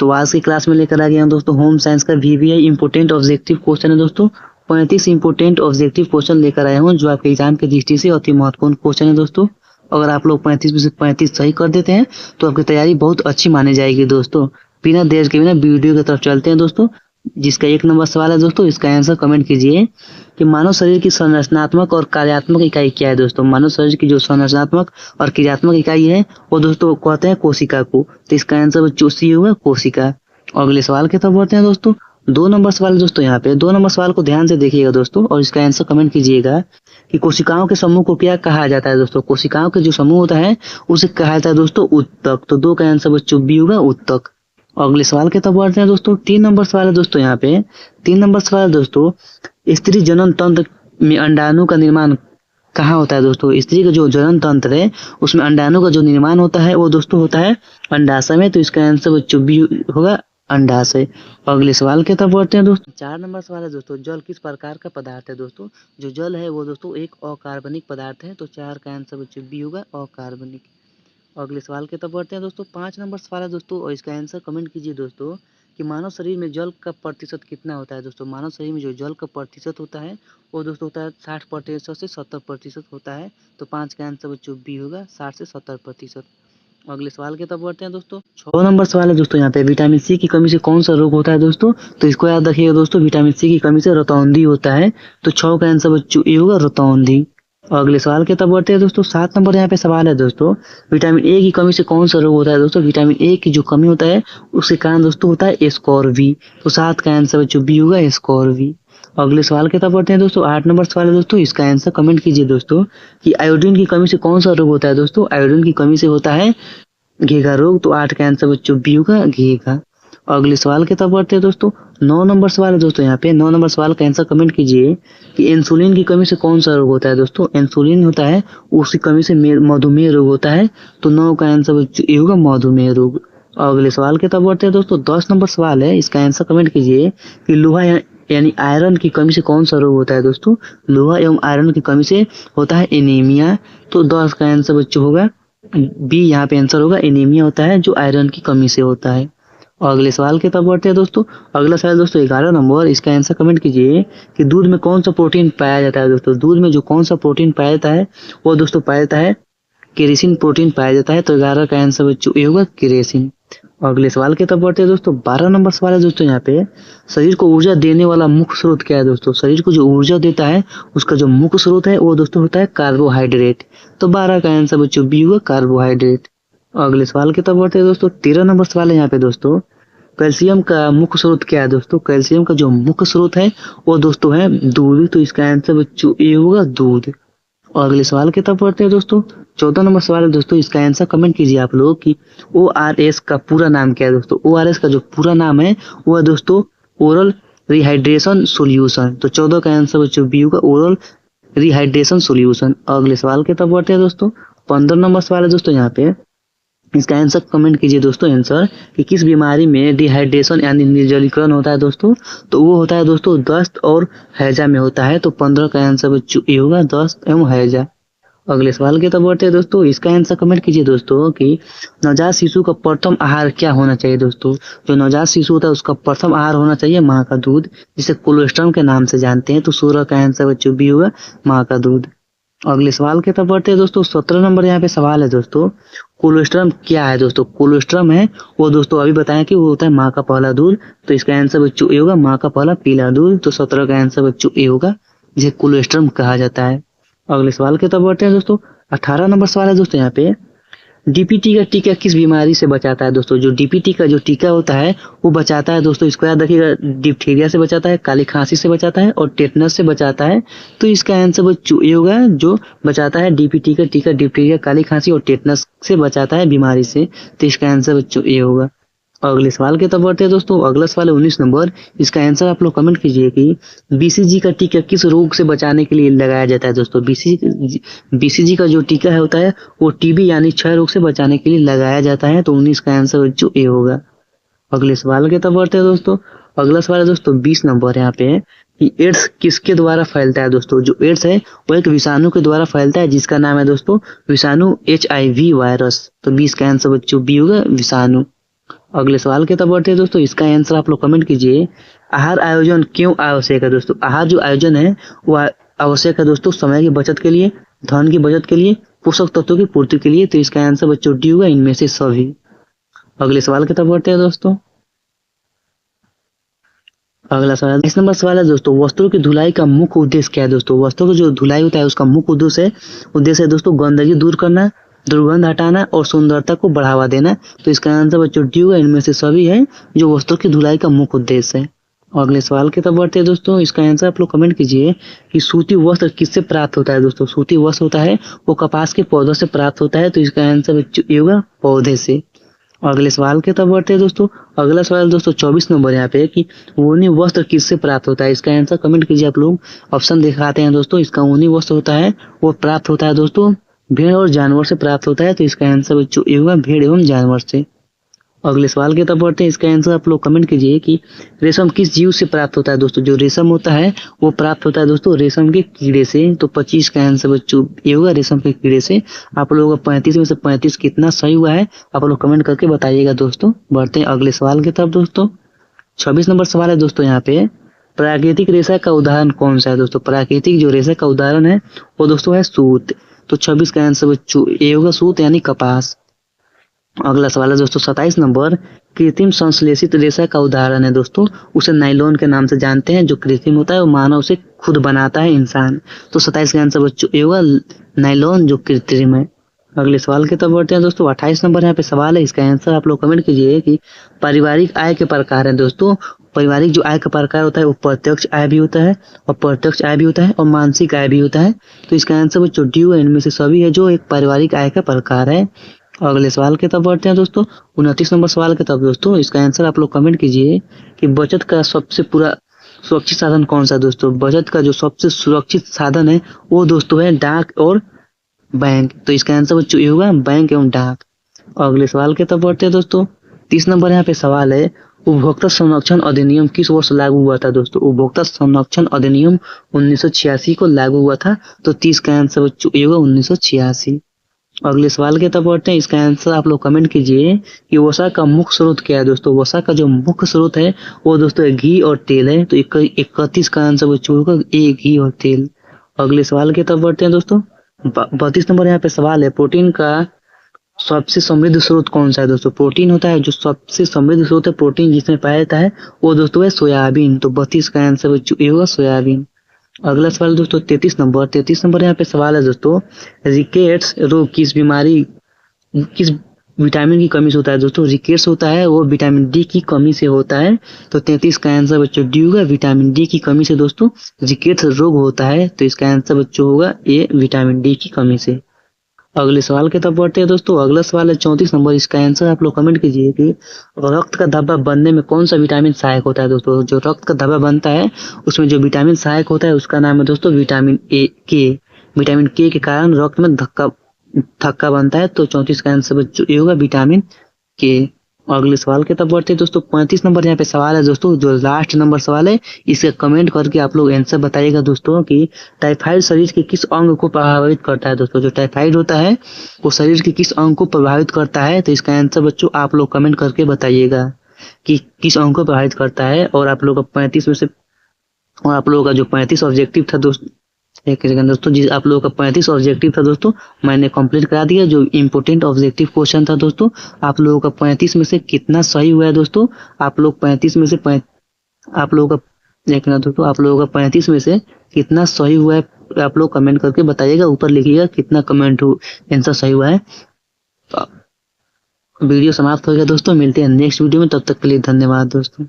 तो आज की क्लास में लेकर आ गया हूँ दोस्तों होम साइंस का VVI इंपोर्टेंट ऑब्जेक्टिव क्वेश्चन है दोस्तों। 35 इंपोर्टेंट ऑब्जेक्टिव क्वेश्चन लेकर आया हूँ जो आपके एग्जाम की दृष्टि से अति महत्वपूर्ण क्वेश्चन है दोस्तों। अगर आप लोग 35 में से 35 सही कर देते हैं तो आपकी तैयारी बहुत अच्छी मानी जाएगी दोस्तों। बिना देर के बिना वीडियो की तरफ चलते हैं दोस्तों। जिसका 1 नंबर सवाल है दोस्तों, इसका आंसर कमेंट कीजिए कि मानव शरीर की संरचनात्मक और कार्यात्मक इकाई क्या है दोस्तों। मानव शरीर की जो संरचनात्मक और क्रियात्मक इकाई है वो दोस्तों कहते हैं कोशिका को। तो इसका आंसर सी होगा, कोशिका। अगले सवाल की तरफ बढ़ते हैं दोस्तों। 2 नंबर सवाल दोस्तों, यहाँ पे 2 नंबर सवाल को ध्यान से देखिएगा दोस्तों और इसका आंसर कमेंट कीजिएगा कि कोशिकाओं के समूह को क्या कहा जाता है दोस्तों। कोशिकाओं के जो समूह होता है उसे कहा जाता है दोस्तों उत्तक। तो 2 का आंसर बच्चों बी होगा, उत्तक। अगले सवाल की तरफ बढ़ते हैं दोस्तों। 3 नंबर सवाल है दोस्तों, यहाँ पे 3 नंबर सवाल दोस्तों, स्त्री जनन तंत्र में अंडाणु का निर्माण कहाँ होता है दोस्तों। स्त्री का जो जनन तंत्र है उसमें अंडाणु का जो निर्माण होता है वो दोस्तों होता है अंडाशय में। तो इसका आंसर बच्चों बी होगा, अंडाशय। अगले सवाल की तरफ बढ़ते हैं दोस्तों। 4 नंबर सवाल है दोस्तों, जल किस प्रकार का पदार्थ है दोस्तों। जो जल है वो दोस्तों एक अकार्बनिक पदार्थ है। तो 4 का आंसर बच्चों बी होगा, अकार्बनिक। अगले सवाल की तरफ बढ़ते हैं दोस्तों। 5 नंबर सवाल है दोस्तों और इसका आंसर कमेंट कीजिए दोस्तों कि मानव शरीर में जल का प्रतिशत कितना होता है दोस्तों। मानव शरीर में जो जल का प्रतिशत होता है वो दोस्तों होता है 60% से 70% होता है। तो 5 का आंसर बच्चों बी होगा, 60 से 70%। अगले सवाल की तरफ बढ़ते हैं दोस्तों। 6 नंबर सवाल है दोस्तों, यहाँ पे विटामिन सी की कमी से कौन सा रोग होता है दोस्तों। तो इसको याद रखिएगा दोस्तों, विटामिन सी की कमी से रतौंधी होता है। तो 6 का आंसर बच्चों ए होगा, रतौंधी। अगले सवाल की तरफ बढ़ते हैं दोस्तों। 7 नंबर यहाँ पे सवाल है दोस्तों, विटामिन ए की कमी से कौन सा रोग होता है दोस्तों। विटामिन ए की जो कमी होता है उसके कारण दोस्तों होता है स्कॉर्वी। तो 7 का आंसर बच्चों बी होगा, स्कॉर्वी। अगले सवाल की तरफ बढ़ते हैं दोस्तों। 8 नंबर सवाल है दोस्तों, इसका आंसर कमेंट कीजिए दोस्तों कि आयोडीन की कमी से कौन सा रोग होता है दोस्तों। आयोडीन की कमी से होता है घेघा रोग। तो 8 का आंसर बच्चों बी होगा, घेघा। अगले सवाल की तरफ बढ़ते हैं दोस्तों। 9 नंबर सवाल है दोस्तों, यहाँ पे 9 नंबर सवाल का आंसर कमेंट कीजिए कि इंसुलिन की कमी से कौन सा रोग होता है दोस्तों। इंसुलिन होता है उसकी कमी से मधुमेह रोग होता है। तो 9 का आंसर बच्चों ये होगा, मधुमेह रोग। अगले सवाल की तरफ बढ़ते हैं दोस्तों। 10 नंबर सवाल है, इसका आंसर कमेंट कीजिए कि लोहा यानी आयरन की कमी से कौन सा रोग होता है दोस्तों। लोहा एवं आयरन की कमी से होता है एनीमिया। तो 10 का आंसर बच्चों होगा बी, यहाँ पे आंसर होगा एनीमिया होता है जो आयरन की कमी से होता है। अगले सवाल की तरफ बढ़ते हैं दोस्तों। अगला सवाल दोस्तों 11 नंबर, इसका आंसर कमेंट कीजिए कि दूध में कौन सा प्रोटीन पाया जाता है दोस्तों। दूध में जो कौन सा प्रोटीन पाया जाता है वो दोस्तों पाया जाता है केरेसिन प्रोटीन पाया जाता है। तो 11 का आंसर बच्चों ये होगा, केरेसिन। अगले सवाल की तरफ बढ़ते हैं दोस्तों। 12 नंबर सवाल है दोस्तों, यहाँ पे शरीर को ऊर्जा देने वाला मुख्य स्रोत क्या है दोस्तों। शरीर को जो ऊर्जा देता है उसका जो मुख्य स्रोत है वो दोस्तों होता है कार्बोहाइड्रेट। तो 12 का आंसर बच्चों बी होगा, कार्बोहाइड्रेट। अगले सवाल की तरफ बढ़ते हैं दोस्तों। 13 नंबर सवाल है यहाँ पे दोस्तों, कैल्शियम का मुख्य स्रोत क्या है दोस्तों। कैल्शियम का जो मुख्य स्रोत है वो दोस्तों है दूध। तो इसका आंसर बच्चों ए होगा, दूध। अगले सवाल की तरफ बढ़ते हैं दोस्तों। 14 नंबर सवाल है दोस्तों, इसका आंसर कमेंट कीजिए आप लोग कि ORS का पूरा नाम क्या है दोस्तों। ORS का जो पूरा नाम है वो है दोस्तों ओरल रिहाइड्रेशन सोल्यूशन। तो 14 का आंसर बच्चों बी होगा, ओरल रिहाइड्रेशन सोल्यूशन। अगले सवाल की तरफ बढ़ते हैं दोस्तों। 15 नंबर सवाल है दोस्तों, यहाँ पे इसका आंसर कमेंट कीजिए दोस्तों आंसर कि किस बीमारी में डिहाइड्रेशन यानी निर्जलीकरण होता है दोस्तों। तो वो होता है दोस्तों दस्त और हैजा में होता है। तो 15 का आंसर बच्चों ये होगा, दस्त एवं हैजा। अगले सवाल की तरफ बढ़ते हैं दोस्तों। इसका आंसर कमेंट कीजिए दोस्तों कि नवजात शिशु का प्रथम आहार क्या होना चाहिए दोस्तों। जो नवजात शिशु होता है उसका प्रथम आहार होना चाहिए माँ का दूध, जिसे कोलोस्ट्रम के नाम से जानते हैं। तो 16 का आंसर बच्चों बी होगा, माँ का दूध। अगले सवाल की तरफ बढ़ते हैं दोस्तों। 17 नंबर यहाँ पे सवाल है दोस्तों, कोलोस्ट्रम क्या है दोस्तों। कोलोस्ट्रम है वो दोस्तों अभी बताया कि वो होता है माँ का पहला दूध। तो इसका आंसर बच्चों ए होगा, माँ का पहला पीला दूध। तो 17 का आंसर बच्चों ए होगा, जिसे कोलोस्ट्रम कहा जाता है। अगले सवाल की तरफ बढ़ते हैं दोस्तों। 18 नंबर सवाल है दोस्तों, यहाँ पे डीपीटी का टीका किस बीमारी से बचाता है दोस्तों। जो डीपीटी का जो टीका होता है वो बचाता है दोस्तों, इसको याद रखिएगा, डिप्थीरिया से बचाता है, काली खांसी से बचाता है और टेटनस से बचाता है। तो इसका आंसर बच्चों ये होगा, जो बचाता है डीपीटी का टीका डिप्थीरिया, काली खांसी और टेटनस से बचाता है बीमारी से। तो इसका आंसर बच्चों ये होगा। अगले सवाल की तरफ बढ़ते हैं दोस्तों। अगला सवाल है 19 नंबर, इसका आंसर आप लोग कमेंट कीजिए कि BCG का टीका किस रोग से बचाने के लिए लगाया जाता है दोस्तों। BCG का जो टीका है होता है वो टीबी यानी क्षय रोग से बचाने के लिए लगाया जाता है। तो 19 का आंसर जो ए होगा। अगले सवाल की तरफ बढ़ते हैं दोस्तों। अगला सवाल है दोस्तों 20 नंबर, यहाँ पे कि एड्स किसके द्वारा फैलता है दोस्तों। जो एड्स है वो एक विषाणु के द्वारा फैलता है जिसका नाम है दोस्तों विषाणु HIV वायरस। तो 20 का आंसर बच्चों बी होगा, विषाणु। अगले सवाल की तरफ बढ़ते हैं दोस्तों। इसका आंसर आप लोग कमेंट कीजिए। आहार आयोजन क्यों आवश्यक है दोस्तों? आहार जो आयोजन है वो आवश्यक है दोस्तों समय की बचत के लिए, धन की बचत के लिए, पोषक तत्वों की पूर्ति के लिए। तो इसका आंसर बच्चों डी होगा, इनमें से सभी। अगले सवाल की तरफ बढ़ते हैं दोस्तों। अगला सवाल 22 नंबर सवाल है दोस्तों, वस्त्रों की धुलाई का मुख्य उद्देश्य क्या है दोस्तों? वस्त्रों की जो धुलाई होता है उसका मुख्य उद्देश्य है दोस्तों गंदगी दूर करना, दुर्गंध हटाना और सुंदरता को बढ़ावा देना। तो इसका आंसर बच्चों डी होगा, इनमें से सभी है जो वस्त्रों की धुलाई का मुख्य उद्देश्य है। अगले सवाल की तरफ बढ़ते हैं दोस्तों। इसका आंसर आप लोग कमेंट कीजिए कि सूती वस्त्र किससे प्राप्त होता है दोस्तों? सूती वस्त्र होता है वो कपास के पौधों से प्राप्त होता है। तो इसका आंसर बच्चों ये होगा पौधे से। अगले सवाल की तरफ बढ़ते हैं दोस्तों। अगला सवाल दोस्तों 24 नंबर यहाँ पे कि ऊनी वस्त्र किससे प्राप्त होता है? इसका आंसर कमेंट कीजिए आप लोग। ऑप्शन दिखाते हैं दोस्तों। इसका ऊनी वस्त्र होता है वो प्राप्त होता है दोस्तों भेड़ और जानवर से प्राप्त होता है। तो इसका आंसर बच्चों ये होगा भेड़ एवं जानवर से। अगले सवाल की तरफ बढ़ते हैं। इसका आंसर आप लोग कमेंट कीजिए कि रेशम किस जीव से प्राप्त होता है दोस्तों? जो रेशम होता है वो प्राप्त होता है दोस्तों रेशम के कीड़े से। तो 25 का आंसर बच्चों ये होगा रेशम के कीड़े से। आप लोगों का 35 में से 35 कितना सही हुआ है आप लोग कमेंट करके बताइएगा दोस्तों। बढ़ते हैं अगले सवाल की तरफ दोस्तों। 26 नंबर सवाल है दोस्तों यहाँ पे, प्राकृतिक रेशा का उदाहरण कौन सा है दोस्तों? प्राकृतिक जो रेशा का उदाहरण है वो दोस्तों है सूत। तो 26 का आंसर बच्चों ये होगा सूत यानी कपास। अगला सवाल है दोस्तों 27 नंबर, कृत्रिम संश्लेषित रेशा का उदाहरण है दोस्तों, उसे नाइलॉन के नाम से जानते हैं। जो कृत्रिम होता है वो मानव से खुद बनाता है इंसान। तो 27 का आंसर बच्चों ये होगा नाइलॉन जो कृत्रिम है। अगले सवाल की तरफ बढ़ते हैं दोस्तों। 28 नंबर यहाँ पे सवाल है। इसका आंसर आप लोग कमेंट कीजिए कि पारिवारिक आय के प्रकार है दोस्तों। पारिवारिक जो आय का प्रकार होता है वो प्रत्यक्ष आय भी होता है और प्रत्यक्ष आय भी होता है और मानसिक आय भी होता है। तो इसका आंसर बच्चों डी है, इनमें से सभी है जो एक पारिवारिक आय का प्रकार है। अगले सवाल की तरफ बढ़ते हैं दोस्तों। 29 नंबर सवाल की तरफ दोस्तों। इसका आंसर आप लोग कमेंट कीजिए कि बचत का सबसे पूरा सुरक्षित साधन कौन सा है दोस्तों? बचत का जो सबसे सुरक्षित साधन है वो दोस्तों है डाक और बैंक। तो इसका आंसर बच्चों ये होगा बैंक एवं डाक। अगले सवाल की तरफ बढ़ते हैं दोस्तों। 30 नंबर यहाँ पे सवाल है, उपभोक्ता संरक्षण अधिनियम किस वर्ष लागू हुआ था दोस्तों? उपभोक्ता संरक्षण अधिनियम 1986 को लागू हुआ था। तो 30 का आंसर बच्चों ये होगा 1986। अगले सवाल की तरफ बढ़ते हैं। इसका आंसर आप लोग कमेंट कीजिए कि वसा का मुख्य स्रोत क्या है दोस्तों? वसा का जो मुख्य स्रोत है वो दोस्तों घी और तेल है। तो 31 का आंसर बच्चों होगा ए घी और तेल। अगले सवाल की तरफ बढ़ते हैं दोस्तों। 32 नंबर यहाँ पे सवाल है, प्रोटीन का सबसे समृद्ध स्रोत कौन सा है दोस्तों? प्रोटीन होता है जो सबसे समृद्ध स्रोत है प्रोटीन जिसमें पाया जाता है वो दोस्तों है सोयाबीन। तो 32 का आंसर बच्चों ये होगा सोयाबीन। अगला सवाल दोस्तों 33 नंबर यहाँ पे सवाल है दोस्तों, रिकेट्स रोग किस विटामिन की कमी से होता है दोस्तों? रिकेट्स होता है वो विटामिन डी की कमी से होता है। तो 33 का आंसर बच्चों डी होगा, विटामिन डी की कमी से दोस्तों रिकेट्स रोग होता है। तो इसका आंसर बच्चों होगा ये विटामिन डी की कमी से। अगले सवाल की तरफ बढ़ते हैं दोस्तों। अगला सवाल है 34 नंबर। इसका आंसर आप लोग कमेंट कीजिए कि रक्त का धब्बा बनने में कौन सा विटामिन सहायक होता है दोस्तों? जो रक्त का धब्बा बनता है उसमें जो विटामिन सहायक होता है उसका नाम है दोस्तों विटामिन के। विटामिन के कारण रक्त में थक्का बनता है। तो 34 का आंसर बच्चों ये होगा विटामिन के। अगले सवाल की तरफ बढ़ते हैं दोस्तों। 35 नंबर यहाँ पे सवाल है दोस्तों, जो लास्ट नंबर सवाल है इसे कमेंट करके आप लोग आंसर बताइएगा दोस्तों कि टाइफाइड शरीर के किस अंग को प्रभावित करता है दोस्तों? जो टाइफाइड होता है वो शरीर के किस अंग को प्रभावित करता है? तो इसका आंसर बच्चों आप लोग कमेंट करके बताइएगा कि किस अंग को प्रभावित करता है। और आप लोग का 35 में से और आप लोगों का जो 35 ऑब्जेक्टिव था दोस्तों, एक सेकंड दोस्तों, जी आप लोगों का 35 ऑब्जेक्टिव था दोस्तों मैंने कंप्लीट करा दिया। जो इम्पोर्टेंट ऑब्जेक्टिव क्वेश्चन था दोस्तों, आप लोगों का 35 में से कितना सही हुआ है दोस्तों? आप लोग 35 में से आप लोगों का देखना दोस्तों, आप लोगों का 35 में से कितना सही हुआ है आप लोग कमेंट करके बताइएगा। ऊपर लिखिएगा कितना कमेंट आंसर सही हुआ है। वीडियो समाप्त हो गया दोस्तों, मिलते हैं नेक्स्ट वीडियो में, तब तक के लिए धन्यवाद दोस्तों।